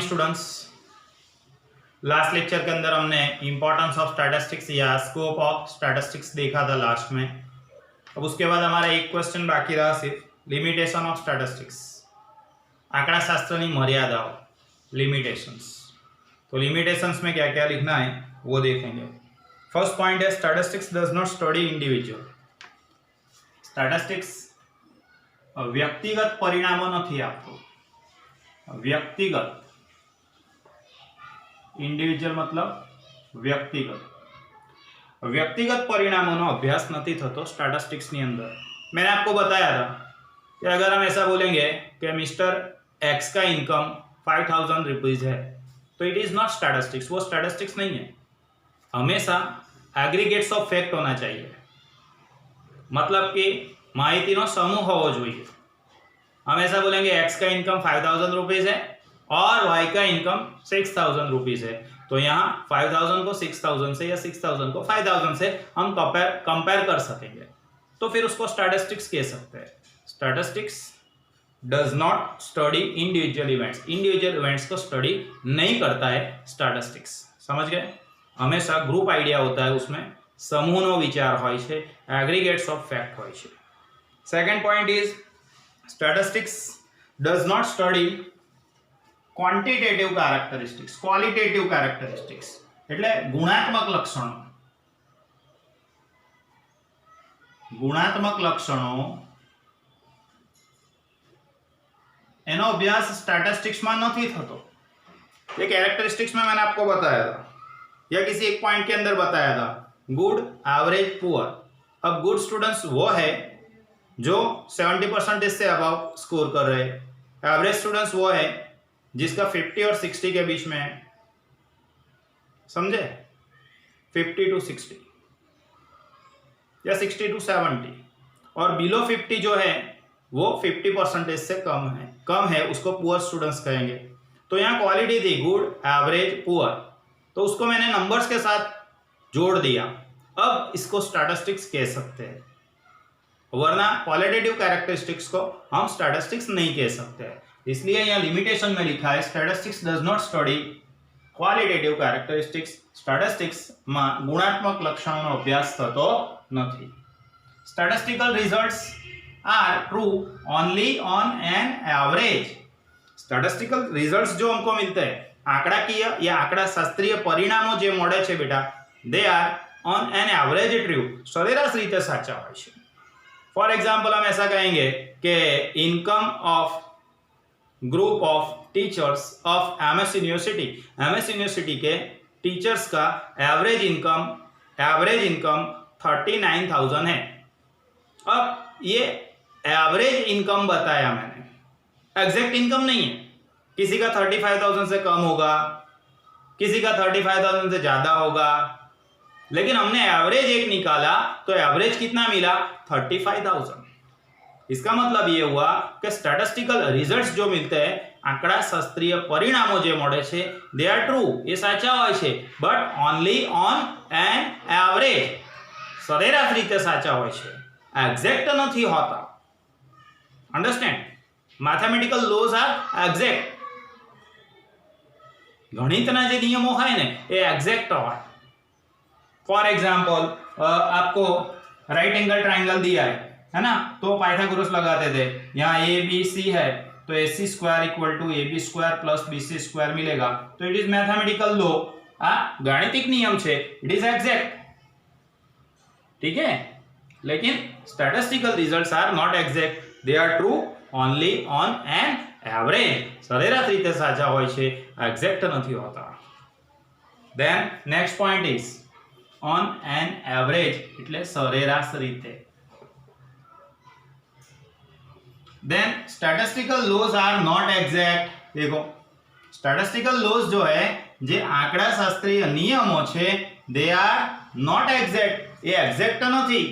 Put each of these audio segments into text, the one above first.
Morning students. Last lecture के अंदर हमने इंपॉर्टेंस ऑफ स्टैटिस्टिक्स या स्कोप ऑफ स्टैटिस्टिक्स देखा था लास्ट में। अब उसके बाद हमारा एक क्वेश्चन बाकी रहा, सिर्फ लिमिटेशन ऑफ स्टैटिस्टिक्स, आंकड़ा शास्त्र की मर्यादाओं, लिमिटेशंस। तो लिमिटेशंस में क्या क्या लिखना है वो देखेंगे। फर्स्ट पॉइंट है statistics does not study individual. Statistics व्यक्तिगत परिणामों नहीं आपको, व्यक्तिगत, इंडिविजुअल मतलब व्यक्तिगत, व्यक्तिगत परिणामों अभ्यास नहीं थतो स्टैटिस्टिक्स नी अंदर। मैंने आपको बताया था कि अगर हम ऐसा बोलेंगे कि मिस्टर एक्स का इनकम 5000 रुपीज है तो इट इज नॉट स्टैटिस्टिक्स, वो स्टैटिस्टिक्स नहीं है। हमेशा एग्रीगेट्स ऑफ फैक्ट होना चाहिए, मतलब कि माहितीनो समूह होवो જોઈએ। हम ऐसा बोलेंगे एक्स का इनकम 5000 रुपीज है और वाई का इनकम 6000 रुपीज है, तो यहाँ 5000 को 6000 से या 6000 को 5000 से हम कंपेयर कर सकेंगे, तो फिर उसको स्टैटिस्टिक्स कह सकते हैं। Statistics does not study individual events, individual events को स्टडी नहीं करता है स्टैटिस्टिक्स, समझ गए। हमेशा ग्रुप आइडिया होता है, उसमें समूहनो विचार होय छे, एग्रीगेट्स ऑफ फैक्ट होय छे। Second point is statistics does not study quantitative characteristics, qualitative characteristics એટલે ગુણાત્મક લક્ષણો, ગુણાત્મક લક્ષણો એનો અભ્યાસ સ્ટેટિस्टिक्स में नहीं थतो। ये कैरेक्टरिस्टिक्स में मैंने आपको बताया था या किसी एक पॉइंट के अंदर बताया था, गुड, एवरेज, पुअर। अब गुड स्टूडेंट्स वो है जो 70% से अबव स्कोर कर रहे हैं, एवरेज स्टूडेंट्स वो है जिसका 50 और 60 के बीच में है, समझे, 50 to 60 या 60 to 70, और बिलो 50 जो है वो 50% से कम है, उसको पुअर स्टूडेंट्स कहेंगे। तो यहाँ क्वालिटी थी गुड, एवरेज, पुअर, तो उसको मैंने नंबर्स के साथ जोड़ दिया। अब इसको स्टैटिस्टिक्स कह सकते हैं, वरना क्वालिटेटिव कैरेक्टरिस्टिक्स को हम स्टैटिस्टिक्स नहीं कह सकते हैं। इसलिए यहाँ लिमिटेशन में लिखा है statistics does not study qualitative characteristics, statistics में गुणात्मक लक्षणों अभ्यास थतो नहीं। Statistical results are true only on an average. Statistical results जो हमको मिलते हैं, आंकड़ाकीय या आंकड़ा शास्त्रीय परिणामों जो મળે છે बेटा, they are on an average true, सरेराश रीते साचा होय छे। फॉर एग्जांपल हम ऐसा कहेंगे कि income of group of teachers of MS university के टीचर्स का एवरेज इनकम 39,000 है। अब ये एवरेज इनकम बताया मैंने, एग्जैक्ट इनकम नहीं है। किसी का 35,000 से कम होगा, किसी का 35,000 से ज्यादा होगा, लेकिन हमने एवरेज एक निकाला तो एवरेज कितना मिला, 35,000। इसका मतलब ये हुआ कि स्टैटिस्टिकल रिजल्ट्स जो मिलते हैं, आंकड़ा शास्त्रीय परिणामों जो મળે છે, दे आर ट्रू, ये साचा होय छे, but only on an average, सरेराश रीते साचा होय छे, एग्जैक्ट नहीं होता। Understand, mathematical laws are exact. गणितना जे नियमों है ने ये एग्जैक्ट होय। फॉर एग्जांपल आपको राइट एंगल ट्राइंगल दिया है ना, तो पाइथागोरस लगाते थे। यहाँ ए बी सी है तो AC square equal to AB square plus BC square मिलेगा, तो इट इज मैथमेटिकल लॉ, गणितिक नियम छे, इट इज एग्जैक्ट, ठीक है। लेकिन statistical results are not exact, they are true only on an average, सरेराश रीते साचा होय छे, एग्जैक्ट नहीं होता। Then next point is on an average એટલે સરેરાશ રીતે। Then statistical laws are not exact. देखो स्टैटिस्टिकल लॉज जो है, जे आंकड़ा शास्त्रीय नियमों छे, दे आर नॉट एग्जैक्ट, ये एग्जैक्ट नहीं,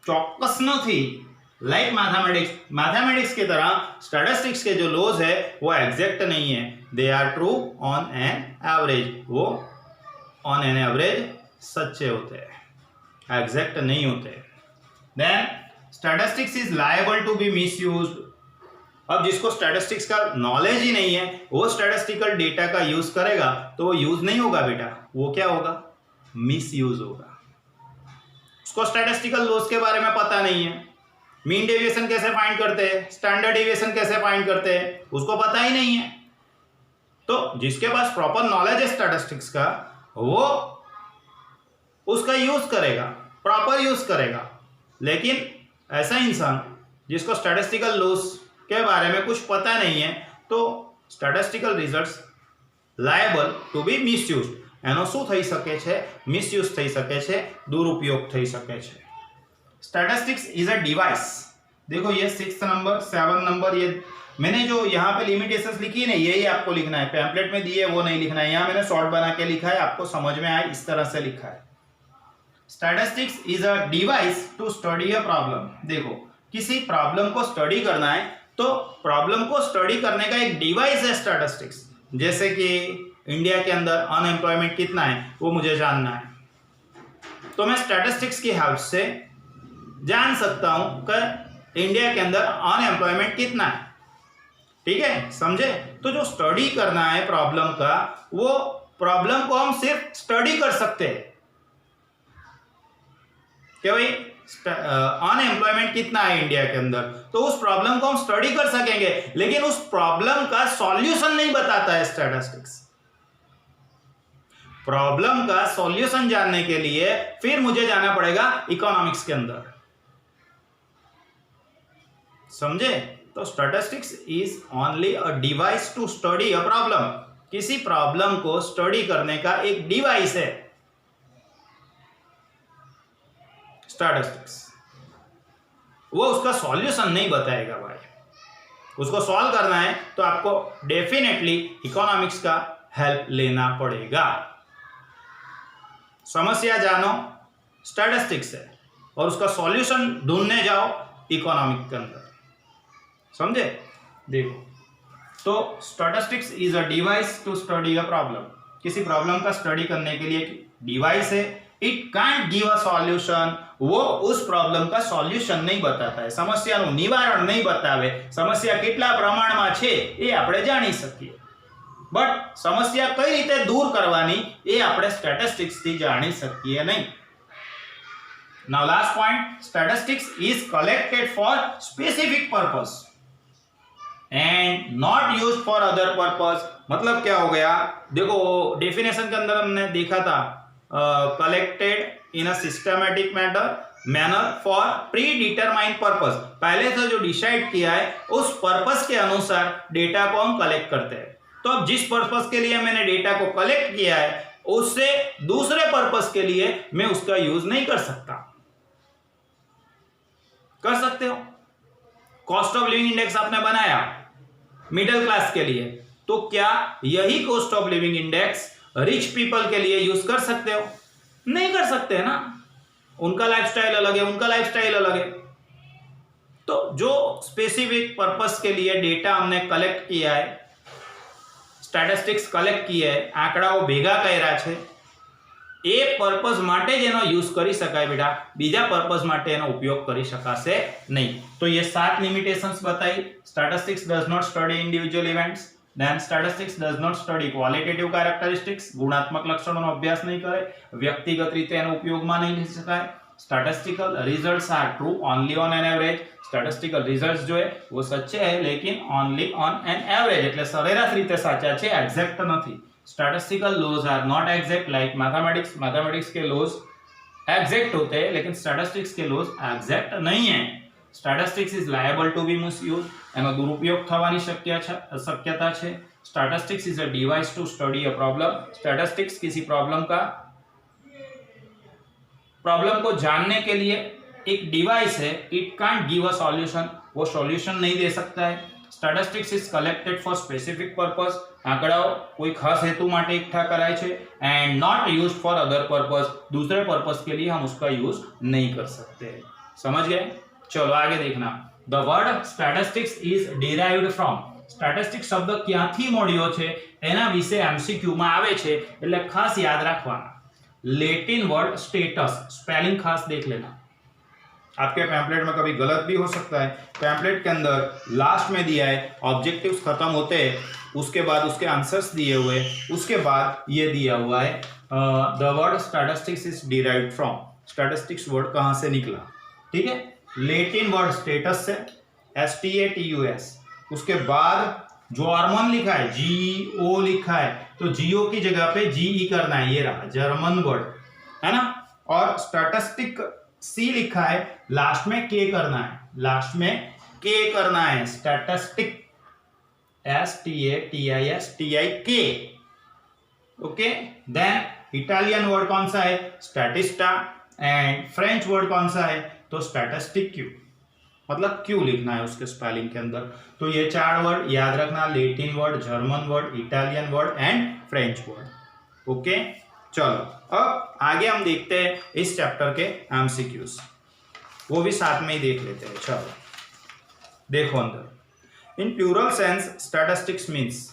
चौक्कस नहीं। लाइक मैथमेटिक्स की तरह स्टैटिस्टिक्स के जो लॉज है वो एग्जैक्ट नहीं है, they are true on an average, वो ऑन एन एवरेज सच्चे होते हैं, एग्जैक्ट नहीं होते। Then statistics is liable to be misused. अब जिसको स्टैटिस्टिक्स का नॉलेज ही नहीं है वो स्टैटिस्टिकल डेटा का यूज करेगा तो वो यूज नहीं होगा बेटा, वो क्या होगा, मिस यूज होगा। उसको स्टैटिस्टिकल लॉस के बारे में पता नहीं है, मीन डेविएशन कैसे फाइंड करते हैं, स्टैंडर्ड डेविएशन कैसे फाइंड करते हैं, उसको पता ही नहीं है। तो जिसके पास प्रॉपर नॉलेज है स्टैटिस्टिक्स का वो उसका यूज करेगा, प्रॉपर यूज करेगा। लेकिन ऐसा इंसान जिसको स्टैटिस्टिकल लॉस के बारे में कुछ पता नहीं है तो સ્ટેટિસ્ટિકલ રિઝલ્ટ્સ લાયેબલ ટુ બી મિસયુઝ, એનો શું થઈ શકે છે, મિસયુઝ થઈ શકે છે, દુરુપયોગ થઈ શકે છે। स्टैटिस्टिक्स इज अ डिवाइस, देखो ये 6 नंबर 7 नंबर, ये मैंने जो यहाँ पे लिमिटेशंस लिखी है ना यही आपको लिखना है, पैम्पलेट में दिए वो नहीं लिखना है, यहाँ मैंने शॉर्ट बना के लिखा है, आपको समझ में आए इस तरह से लिखा है। Statistics is a device to study a problem, देखो किसी प्रॉब्लम को स्टडी करना है तो प्रॉब्लम को स्टडी करने का एक डिवाइस है स्टैटिस्टिक्स। जैसे कि इंडिया के अंदर अनएम्प्लॉयमेंट कितना है वो मुझे जानना है, तो मैं स्टैटिस्टिक्स की हेल्प से जान सकता हूं कि इंडिया के अंदर अनएम्प्लॉयमेंट कितना है। ठीक है, समझे? तो जो स्टडी करना है प्रॉब्लम का, वो प्रॉब्लम को हम सिर्फ स्टडी कर सकते हैं कि भाई अनएम्प्लॉयमेंट कितना है इंडिया के अंदर, तो उस प्रॉब्लम को हम स्टडी कर सकेंगे, लेकिन उस प्रॉब्लम का सॉल्यूशन नहीं बताता है स्टैटिस्टिक्स। प्रॉब्लम का सॉल्यूशन जानने के लिए फिर मुझे जाना पड़ेगा इकोनॉमिक्स के अंदर, समझे? तो statistics is only a device to study a problem, किसी प्रॉब्लम को स्टडी करने का एक डिवाइस है स्टैटिस्टिक्स। वो उसका सॉल्यूशन नहीं बताएगा भाई, उसको सॉल्व करना है तो आपको डेफिनेटली इकोनॉमिक्स का हेल्प लेना पड़ेगा। समस्या जानो स्टैटिस्टिक्स है और उसका सॉल्यूशन ढूंढने जाओ इकोनॉमिक के अंदर, समझे? देखो, तो statistics is a device to study a problem, किसी प्रॉब्लम का स्टडी करने के लिए डिवाइस है। It can't give a solution, वो उस प्रॉब्लम का सॉल्यूशन नहीं बताता है, समस्याનું નિવારણ નહીં બતાવે, સમસ્યા કેટલા પ્રમાણમાં છે એ આપણે જાણી શકીએ, બટ સમસ્યા કઈ રીતે દૂર કરવાની એ આપણે સ્ટેટિસ્ટિક્સ થી જાણી શકીએ નહીં। Now last point, statistics is collected for specific purpose and not used for other purpose. मतलब क्या हो गया, देखो डेफिनेशन के अंदर हमने देखा था collected in a systematic manner for pre determined purpose, पहले से जो डिसाइड किया है उस पर्पस के अनुसार डेटा को हम कलेक्ट करते हैं। तो अब जिस पर्पस के लिए मैंने डेटा को कलेक्ट किया है उससे दूसरे पर्पस के लिए मैं उसका यूज नहीं कर सकता। कर सकते हो? कॉस्ट ऑफ लिविंग इंडेक्स आपने बनाया मिडिल क्लास के लिए, तो क्या यही cost of living index rich people के लिए यूज कर सकते हो? नहीं कर सकते ना, उनका लाइफस्टाइल अलग है, उनका लाइफस्टाइल अलग है। तो जो स्पेसिफिक पर्पस के लिए डेटा हमने कलेक्ट किया है, स्टैटिस्टिक्स कलेक्ट किया है, आंकड़ाओ भेगा कर्या छे, ए पर्पस माटे ज एनो यूज करी शकाय बेटा, बीजा पर्पस माटे एनो उपयोग करी शकाशे नहीं। तो ये 7 लिमिटेशंस बताई। Statistics does not study individual events, then statistics does not study qualitative characteristics, गुणात्मक लक्षणों अभ्यास नहीं करे, व्यक्तिगत रीते एनो उपयोगमां नहीं लई शकाय। Statistical results are true only on an average, statistical results जो है वो सच्चे है लेकिन ओनली ऑन एन एवरेज, એટલે સરેરાશ રીતે સાચા છે, એક્ઝેક્ટ નથી। Statistical laws are not exact like mathematics, mathematics के लॉज एग्जैक्ट होते हैं लेकिन स्टैटिस्टिक्स के लॉज एग्जैक्ट नहीं है। Statistics is liable to be misuse, एनो दुरुपयोग थवानी शक्यता है। Statistics is a device to study a problem, statistics किसी प्रॉब्लम को जानने के लिए एक डिवाइस है। It can't give a solution, वो सॉल्यूशन नहीं दे सकता है। Statistics is collected for specific purpose, आंकड़ाओ कोई खास हेतु माटे इकट्ठा कराय छे, and not used for other purpose, दूसरे पर्पस के लिए हम उसका यूज नहीं कर सकते। समझ गए? चलो आगे देखना। The word statistics is derived from, statistics शब्द क्यांथी मळ्यो छे एना विषे एमसीक्यू में आवे छे એટલે ખાસ યાદ રાખવાના। લેટિન વર્ડ સ્ટેટસ, સ્પેલિંग खास देख लेना। आपके पैम्पलेट में कभी गलत भी हो सकता है। पैम्पलेट के अंदर लास्ट में दिया है ऑब्जेक्टिव्स खत्म होते हैं, उसके बाद उसके आंसर्स दिए हुए, उसके बाद ये दिया हुआ है the word statistics is derived from, statistics word कहाँ से निकला, ठीक है। लैटिन वर्ड स्टेटस से, STATUS, उसके बाद जर्मन लिखा है GO लिखा है, तो GO की जगह पे GE करना है, ये रहा जर्मन वर्ड, है ना। और स्टैटिस्टिक C लिखा है, लास्ट में K करना है, लास्ट में K करना है, statistic STATISTIK, okay. Then Italian word कौन सा है, स्टैटिस्टा, एंड फ्रेंच वर्ड कौन सा है, तो स्टैटिस्टिक क्यू, मतलब क्यू लिखना है उसके स्पेलिंग के अंदर। तो ये 4 वर्ड याद रखना, Latin word, German word, Italian word and French word, okay. चलो अब आगे हम देखते हैं इस चैप्टर के एमसीक्यूज, वो भी साथ में ही देख लेते हैं। चलो देखो अंदर, in plural sense statistics means,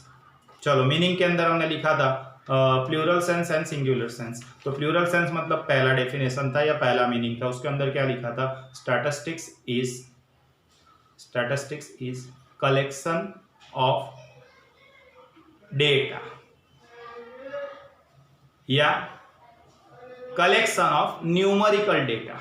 चलो मीनिंग के अंदर हमने लिखा था plural sense and singular sense, तो प्लूरल सेंस मतलब पहला डेफिनेशन था या पहला मीनिंग था, उसके अंदर क्या लिखा था, statistics is collection of data या કલેક્શન ઓફ ન્યુમેરિકલ ડેટા,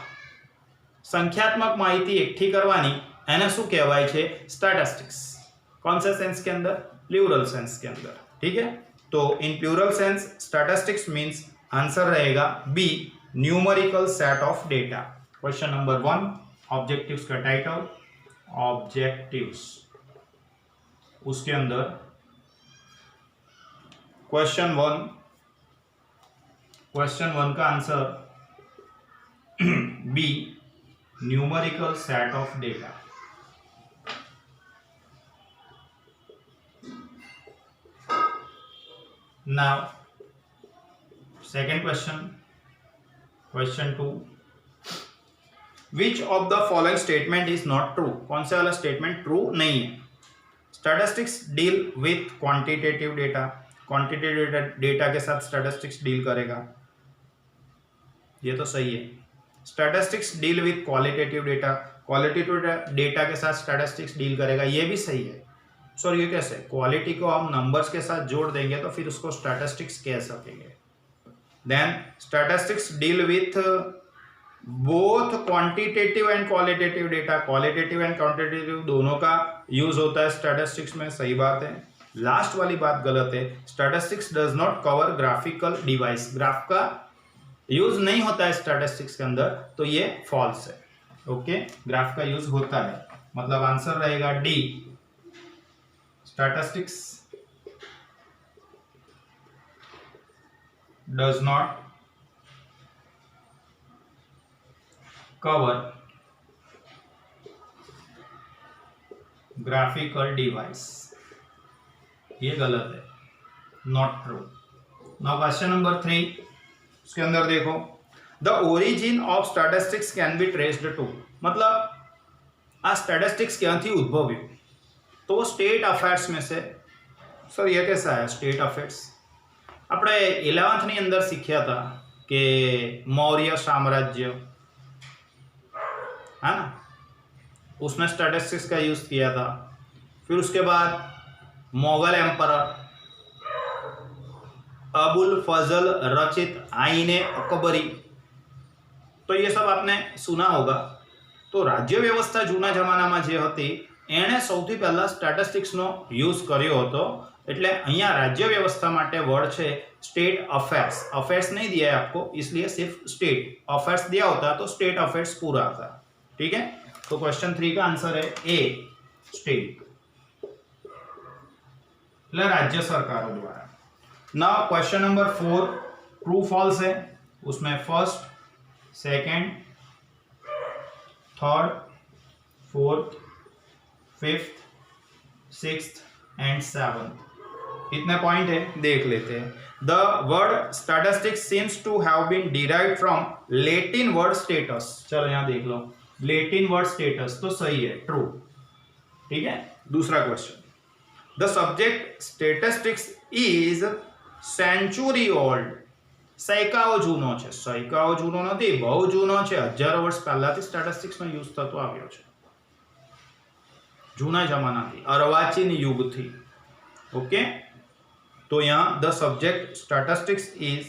સંખ્યાત્મક માહિતી એકઠી કરવાની એને શું કહેવાય છે, સ્ટેટિસ્ટિક્સ। कौन से सेंस के अंदर, प्लूरल सेंस के अंदर, ठीक है। तो in plural sense statistics means answer रहेगा B, numerical set of data. Question number 1, objectives का टाइटल, ऑब्जेक्टिव्स, उसके अंदर क्वेश्चन 1 का answer B, numerical set of data. Now second question, question 2, which of the following statement is not true, कौन से वाला statement true नहीं है। Statistics deal with quantitative data, quantitative data के साथ स्टैटिस्टिक्स डील करेगा, ये तो सही है। Statistics deal with qualitative data, qualitative data के साथ स्टैटिस्टिक्स डील करेगा, ये भी सही है। सर ये कैसे, क्वालिटी को हम नंबर्स के साथ जोड़ देंगे तो फिर उसको स्टैटिस्टिक्स कह सकेंगे। Then statistics deal with both quantitative and qualitative data, qualitative and quantitative दोनों का यूज होता है स्टैटिस्टिक्स में, सही बात है। लास्ट वाली बात गलत है, statistics does not cover graphical device, graph का यूज नहीं होता है स्टैटिस्टिक्स के अंदर, तो ये फॉल्स है, ओके। ग्राफ का यूज होता है, मतलब आंसर रहेगा D, statistics does not cover graphical device, ये गलत है, not true. Now question number 3, उसके अंदर देखो, the origin of statistics can be traced to, मतलब आ स्टैटिस्टिक्स क्यांथी उद्भव्યું, तो वो स्टेट अफेर्स में से। सर ये कैसा है स्टेट अफेर्स, આપણે 11th ની અંદર सीखा था कि मौर्य साम्राज्य है ना, उसमें स्टैटिस्टिक्स का यूज किया था। फिर उसके बाद मुगल एम्परर अबुल फजल रचित आईने अकबरी, तो ये सब आपने सुना होगा। तो राज्य व्यवस्था जूना जमानामां जे हती एणे सौथी पहला स्टेटिस्टिक्सनो यूज कर्यो हतो, एटले अहींया राज्य व्यवस्था माटे वर्ड छे स्टेट अफेर्स। अफेर्स नहीं दिया है आपको, इसलिए सिर्फ स्टेट अफेर्स दिया होता तो स्टेट अफेर्स पूरा था, ठीक है। तो क्वेश्चन 3 का आंसर है ए, स्टेट, એટલે राज्य सरकारों द्वारा। Now question number 4 true false है, उसमें first, second, third, fourth, fifth, sixth and seventh, इतने पॉइंट है, देख लेते हैं। The word statistics seems to have been derived from Latin word status, चलो यहां देख लो, लैटिन वर्ड स्टेटस तो सही है, ट्रू, ठीक है। दूसरा question, the subject statistics is century old, સૈકાઓ જૂનો છે, સૈકાઓ જૂનો નથી, બહુ જૂનો છે, હજારો વર્ષ પહેલાથી સ્ટેટિસ્ટિક્સનો યુઝ થતો આવ્યો છે, જૂના જમાનાથી, અર્વાચીન યુગથી. ઓકે, तो यहाँ the subject statistics is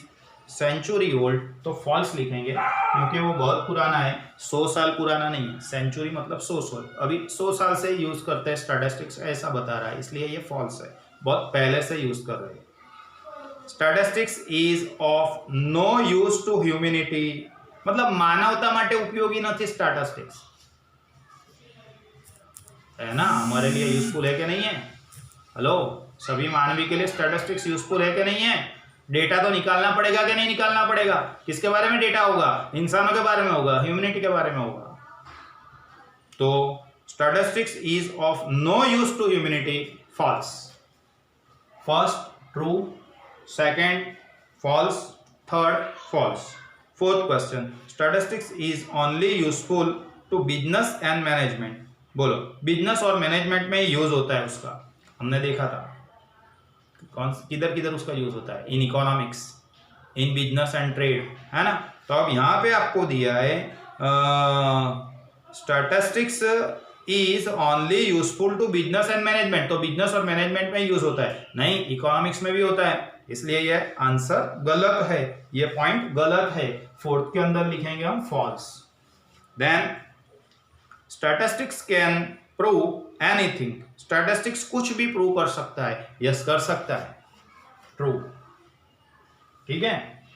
century old, तो फॉल्स लिखेंगे क्योंकि वो बहुत पुराना है, 100 साल पुराना नहीं है. सेंचुरी मतलब 100 साल, अभी 100 साल से यूज करते हैं स्टैटिस्टिक्स, ऐसा बता रहा है, इसलिए ये फॉल्स है, बहुत पहले से यूज कर रहे हैं. Statistics is of no use to humanity, मतलब मानवता માટે ઉપયોગી નથી स्टैटिस्टिक्स, है ना, हमारे लिए यूजफुल है कि नहीं है? हेलो, सभी मानवी के लिए स्टैटिस्टिक्स यूजफुल है कि नहीं है? डेटा तो निकालना पड़ेगा कि नहीं निकालना पड़ेगा? किसके बारे में डेटा होगा? इंसानों के बारे में होगा, ह्यूमैनिटी के बारे में होगा. तो statistics is of no use to humanity, false. First true, second false, third false. Fourth question, statistics is only useful to business and management. बोलो, बिजनेस और मैनेजमेंट में यूज होता है उसका, हमने देखा था कौन किधर किधर उसका यूज होता है, in economics, in business and trade, है ना. तो अब यहाँ पे आपको दिया है statistics is only useful to business and management, तो बिजनेस और मैनेजमेंट में यूज होता है, नहीं इकोनॉमिक्स में भी होता है, इसलिए ये आंसर गलत है, ये पॉइंट गलत है. फोर्थ के अंदर लिखेंगे हम false. Then statistics can prove anything, statistics कुछ भी प्रूव कर सकता है, यस कर सकता है, ट्रू. ठीक है.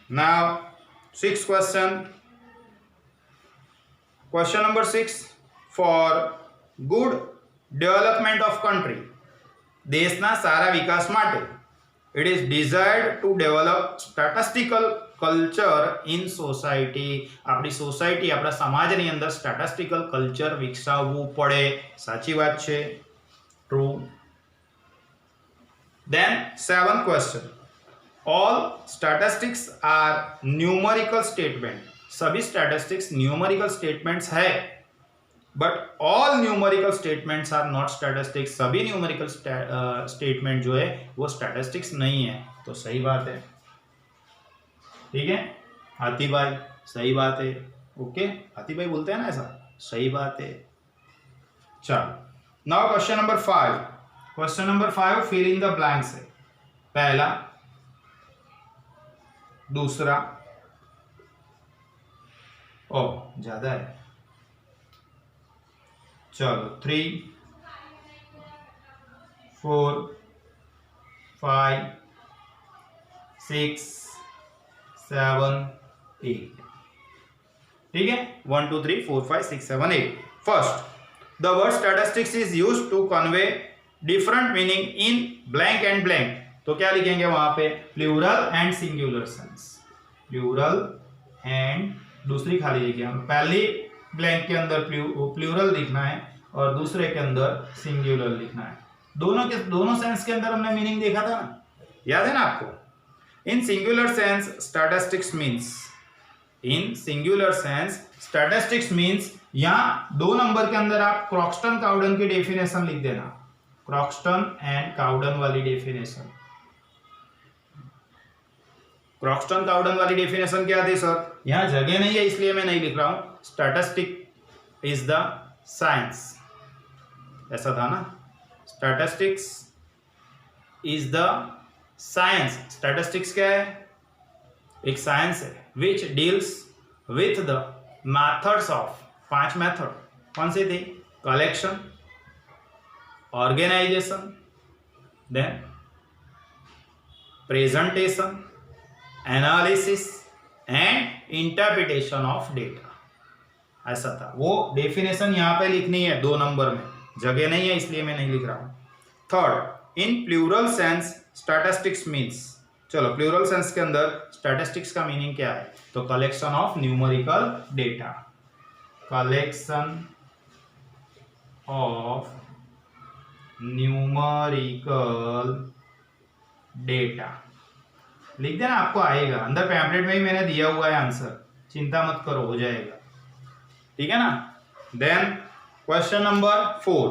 Now 6th question, question number 6, for good development of country, देशना सारा विकास माटे it is desired to develop statistical culture in society. આપણી સોસાયટી, આપણા સમાજની અંદર સ્ટેટિસ્ટિકલ કલ્ચર વિકસાવવું પડે, સાચી વાત છે, true. Then 7th question, all statistics are numerical statement, सभी statistics numerical statements है, but all numerical statements are not statistics, सभी numerical statement जो है वो statistics नहीं है, तो सही बात है. ठीक है हाथी भाई, सही बात है. ओके, हाथी भाई बोलते हैं ना ऐसा, सही बात है. चलो, now question number 5. Question number 5 fill in the blanks है. पहला, दूसरा, ओ ज्यादा है, चलो 3, 4, 5, 6, 7, 8. ठीक है, 1 2 3 4 5 6 7 8. First, the word statistics is used to convey different meaning in blank and blank. तो क्या लिखेंगे वहां पे? Plural and singular sense, plural and, दूसरी खाली लिखिए हम, पहली ब्लैंक के अंदर प्लूरल लिखना है और दूसरे के अंदर सिंगुलर लिखना है. दोनों सेंस के अंदर हमने मीनिंग देखा था ना, याद है ना आपको? In singular sense, statistics means, in singular sense, statistics means, यहाँ 2 नंबर के अंदर आप क्रॉक्सटन काउडन की डेफिनेशन लिख देना, क्रॉक्सटन एंड काउडन वाली डेफिनेशन. क्रॉक्सटन काउडन वाली डेफिनेशन क्या थी सर? यहाँ जगह नहीं है इसलिए मैं नहीं लिख रहा हूँ. स्टैटिस्टिक इज द साइंस, ऐसा था ना, statistics is the science. Statistics क्या है? एक साइंस है which deals with the methods of, 5 method कौन सी थी? Collection, organization, then presentation, analysis and interpretation of data. ऐसा था. वो डेफिनेशन यहाँ पे लिखनी है 2 नंबर में, जगह नहीं है इसलिए मैं नहीं लिख रहा हूँ. Third, in plural sense statistics means, चलो प्लूरल सेंस के अंदर स्टैटिस्टिक्स का मीनिंग क्या है? तो collection of numerical data, collection of numerical data लिख देना, आपको आएगा. अंदर पैम्पलेट में ही मैंने दिया हुआ है आंसर, चिंता मत करो, हो जाएगा. ठीक है ना. Then question number 4,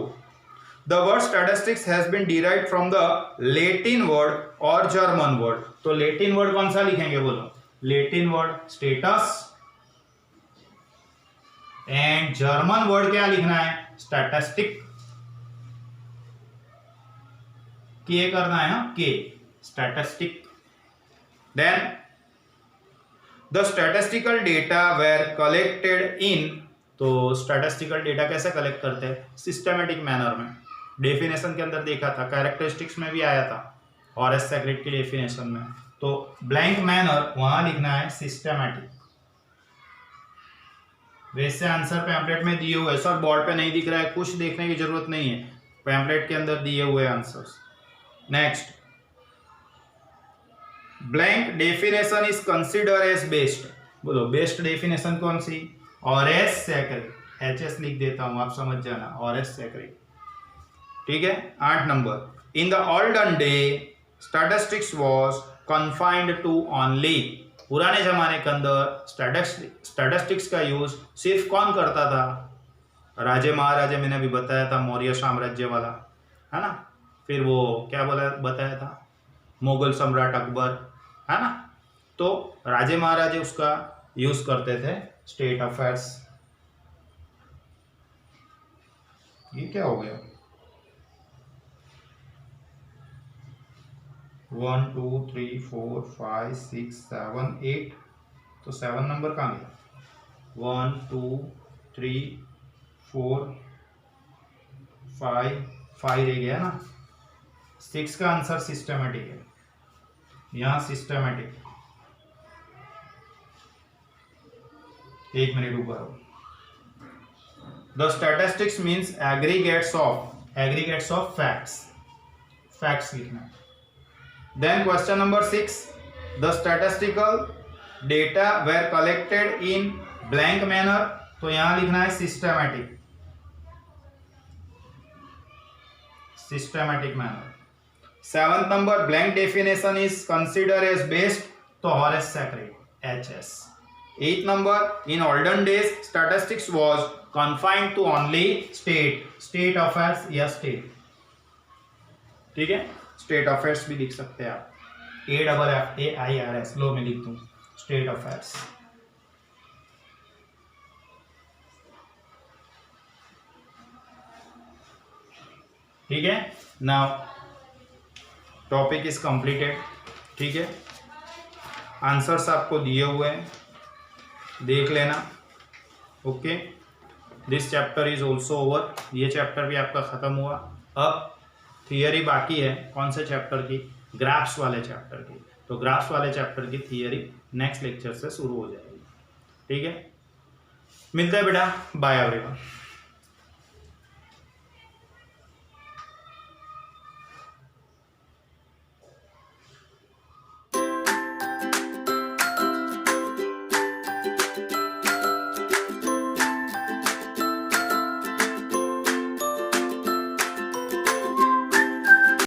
The word statistics has been derived from the Latin word or German word. तो Latin word कौन सा लिखेंगे बोलो? Latin word status and German word क्या लिखना है, स्टैटिस्टिक। के करना है ना, K, statistic. Then the statistical data were collected in, तो स्टैटिस्टिकल डेटा कैसे कलेक्ट करते हैं, सिस्टमेटिक मैनर में। डेफिनेशन के अंदर देखा था, कैरेक्टरिस्टिक्स में भी आया था, हॉरेस सेक्रेट की डेफिनेशन में। तो ब्लैंक मैनर वहां लिखना है सिस्टमेटिक। वैसे आंसर पैम्पलेट में दिए हुए, सर बोर्ड पे नहीं दिख रहा है, कुछ देखने की जरूरत नहीं है, पैम्पलेट के अंदर दिए हुए answers. Next, blank definition is consider as best. बोलो बेस्ट डेफिनेशन कौन सी, हॉरेस सेक्रेट, एचएस लिख देता हूं, आप समझ जाना, हॉरेस सेक्रेट। ठीक है। 8 number, in the olden day statistics was confined to only. पुराने जमाने के अंदर स्टैटिस्टिक्स का यूज सिर्फ कौन करता था, राजे महाराजे, मैंने अभी बताया था, मौर्य साम्राज्य वाला, है ना। फिर वो क्या बोला बताया था, मुगल सम्राट अकबर, है ना। तो राजे महाराजे उसका यूज करते थे स्टेट अफेयर्स। ये क्या हो गया, 1 2 3 4 5 6 7 8, तो 7 नंबर कहाँ गया, 1 2 3 4 5 रह गया ना। 6 का आंसर सिस्टमेटिक है, यहाँ सिस्टमेटिक। 1 मिनट ऊपर हो। The statistics means aggregates of facts लिखना है। Then question number 6, the statistical data were collected in blank manner, तो यहां लिखना है systematic manner. 7th number, blank definition is consider as best, तो Horace Secrist, HS. 8th number, in olden days statistics was confined to only state affairs या state. ठीक है, state affairs भी लिख सकते हैं आप, AFFAIRS, लो में लिख दूं, स्टेट अफेयर्स। ठीक है, नाउ टॉपिक इज कंप्लीटेड। ठीक है, आंसर्स आपको दिए हुए हैं, देख लेना। Okay, this chapter is also over, ये चैप्टर भी आपका खत्म हुआ। अब थियरी बाकी है, कौन से चैप्टर की, ग्राफ्स वाले चैप्टर की। तो ग्राफ्स वाले चैप्टर की थियरी नेक्स्ट लेक्चर से शुरू हो जाएगी। ठीक है, मिलते हैं बेटा, बाय एवरीवन।